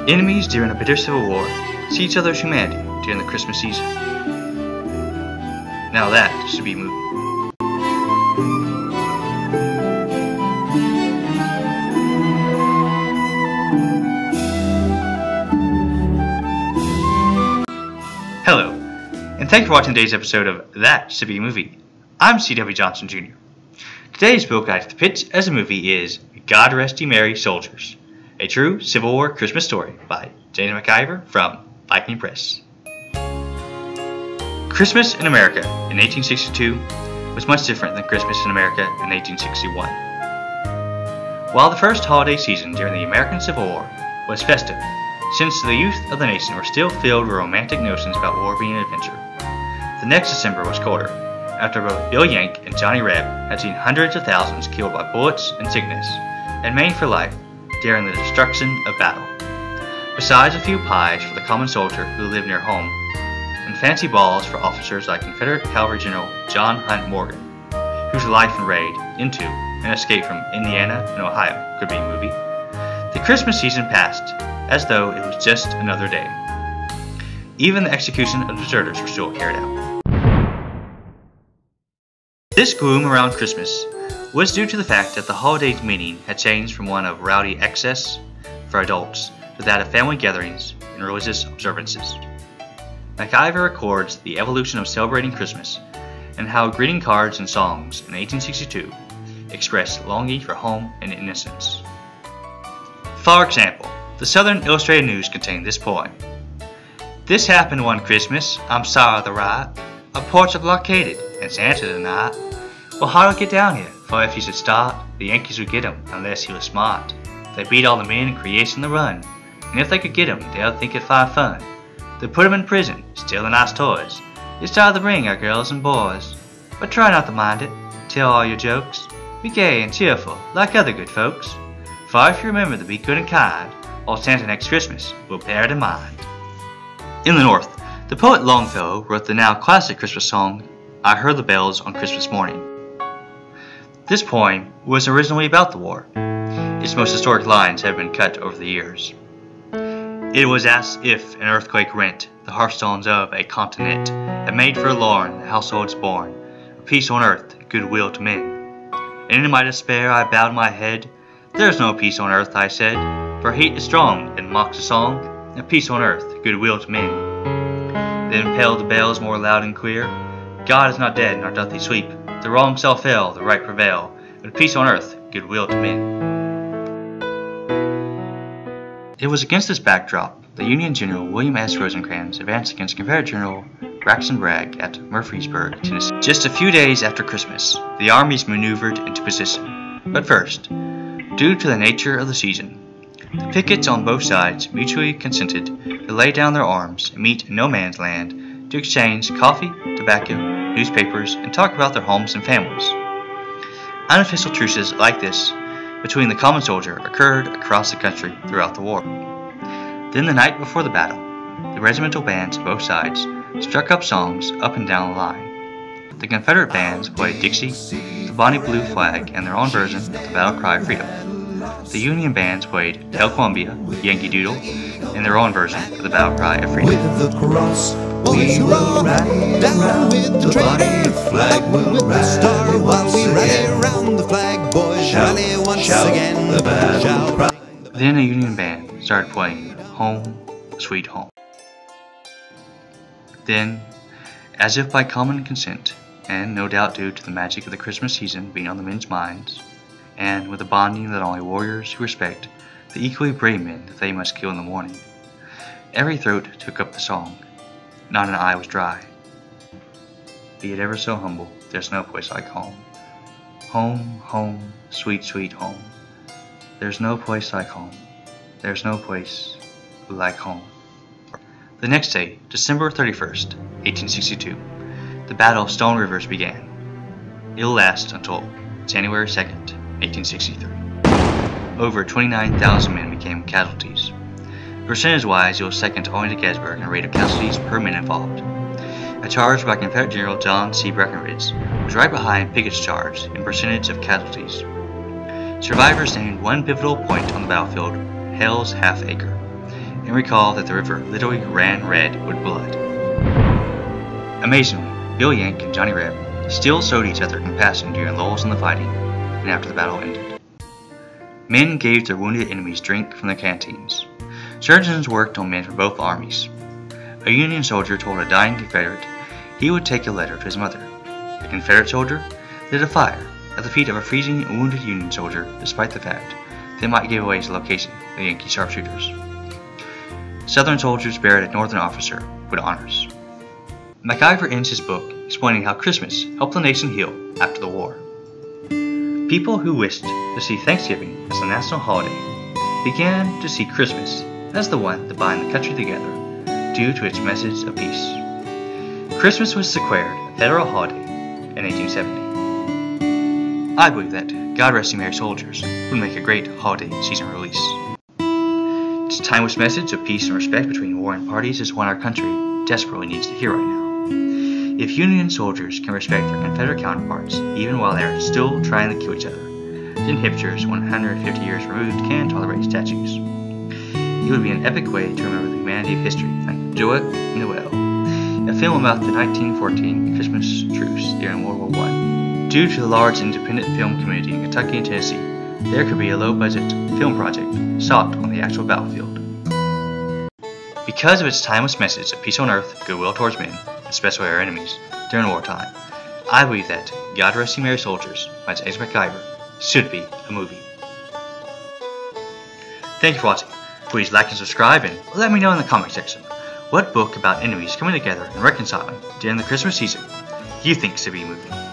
Enemies during a bitter civil war see each other's humanity during the Christmas season. Now that should be a movie. Hello, and thanks for watching today's episode of That Should Be a Movie. I'm C.W. Johnson Jr. Today's book I have to pitch as a movie is God Rest Ye Merry Soldiers, a true Civil War Christmas story by James McIvor from Viking Press. Christmas in America in 1862 was much different than Christmas in America in 1861. While the first holiday season during the American Civil War was festive, since the youth of the nation were still filled with romantic notions about war being an adventure, the next December was colder, after both Bill Yank and Johnny Reb had seen hundreds of thousands killed by bullets and sickness, and maimed for life during the destruction of battle. Besides a few pies for the common soldier who lived near home, and fancy balls for officers like Confederate Cavalry General John Hunt Morgan, whose life and raid into and escape from Indiana and Ohio could be a movie, the Christmas season passed as though it was just another day. Even the execution of deserters were still carried out. This gloom around Christmas was due to the fact that the holiday's meaning had changed from one of rowdy excess for adults to that of family gatherings and religious observances. McIvor records the evolution of celebrating Christmas and how greeting cards and songs in 1862 expressed longing for home and innocence. For example, the Southern Illustrated News contained this poem. This happened one Christmas, I'm sorry the right, a porch blockaded and Santa tonight. Well, how'd it get down here? For if he should start, the Yankees would get him unless he was smart. They beat all the men in creation to run, and if they could get him, they'll think it'd find fun. They put him in prison, steal the nice toys. It's time to bring our girls and boys. But try not to mind it, tell all your jokes. Be gay and cheerful, like other good folks. For if you remember to be good and kind, old Santa next Christmas will bear it in mind. In the North, the poet Longfellow wrote the now classic Christmas song, I Heard the Bells on Christmas Morning. This poem was originally about the war. Its most historic lines have been cut over the years. It was as if an earthquake rent the hearthstones of a continent, and made forlorn the households born, of peace on earth, goodwill to men. And in my despair I bowed my head. There's no peace on earth, I said, for hate is strong and mocks the song, and peace on earth, goodwill to men. Then pealed the bells more loud and clear. God is not dead, nor doth he sleep. The wrong shall fail, the right prevail, but peace on earth, goodwill to men. It was against this backdrop that Union General William S. Rosecrans advanced against Confederate General Braxton Bragg at Murfreesburg, Tennessee. Just a few days after Christmas, the armies maneuvered into position. But first, due to the nature of the season, the pickets on both sides mutually consented to lay down their arms and meet in no man's land to exchange coffee, tobacco, newspapers, and talk about their homes and families. Unofficial truces like this between the common soldier occurred across the country throughout the war. Then the night before the battle, the regimental bands of both sides struck up songs up and down the line. The Confederate bands played Dixie, the Bonnie Blue Flag, and their own version of the battle cry of freedom. The Union bands played Hail Columbia, Yankee Doodle, and their own version of the battle cry of freedom. With the cross, we will ride down with the traitor flag. With the star while we rally around the flag, boys, rally once again. The battle cry. Then a Union band started playing Home, Sweet Home. Then, as if by common consent, and no doubt due to the magic of the Christmas season being on the men's minds, and with a bonding that only warriors who respect the equally brave men that they must kill in the morning, every throat took up the song. Not an eye was dry. Be it ever so humble, there's no place like home. Home, home, sweet, sweet home. There's no place like home. There's no place like home. The next day, December 31st, 1862, the Battle of Stone Rivers began. It'll last until January 2nd, 1863. Over 29,000 men became casualties. Percentage-wise, it was second only to Gettysburg in rate of casualties per men involved. A charge by Confederate General John C. Breckinridge was right behind Pickett's charge in percentage of casualties. Survivors named one pivotal point on the battlefield, Hell's Half Acre, and recall that the river literally ran red with blood. Amazingly, Bill Yank and Johnny Reb still showed each other compassion during lulls in the fighting and after the battle ended. Men gave their wounded enemies drink from their canteens. Surgeons worked on men from both armies. A Union soldier told a dying Confederate he would take a letter to his mother. A Confederate soldier lit a fire at the feet of a freezing and wounded Union soldier despite the fact they might give away his location to Yankee sharpshooters. Southern soldiers buried a Northern officer with honors. McIvor ends his book explaining how Christmas helped the nation heal after the war. People who wished to see Thanksgiving as a national holiday began to see Christmas as the one to bind the country together due to its message of peace. Christmas was declared a federal holiday in 1870. I believe that God Rest You Merry Soldiers would make a great holiday season release. Its timeless message of peace and respect between warring parties is one our country desperately needs to hear right now. If Union soldiers can respect their Confederate counterparts even while they are still trying to kill each other, then hipsters 150 years removed can tolerate statues. It would be an epic way to remember the humanity of history, like Joa Noel, a film about the 1914 Christmas truce during World War I. Due to the large independent film community in Kentucky and Tennessee, there could be a low-budget film project shot on the actual battlefield. Because of its timeless message of peace on earth, goodwill towards men, especially our enemies, during wartime, I believe that God Rest You Merry Soldiers by James McIvor should be a movie. Thank you for watching. Please like and subscribe and let me know in the comment section what book about enemies coming together and reconciling during the Christmas season you think should be a movie.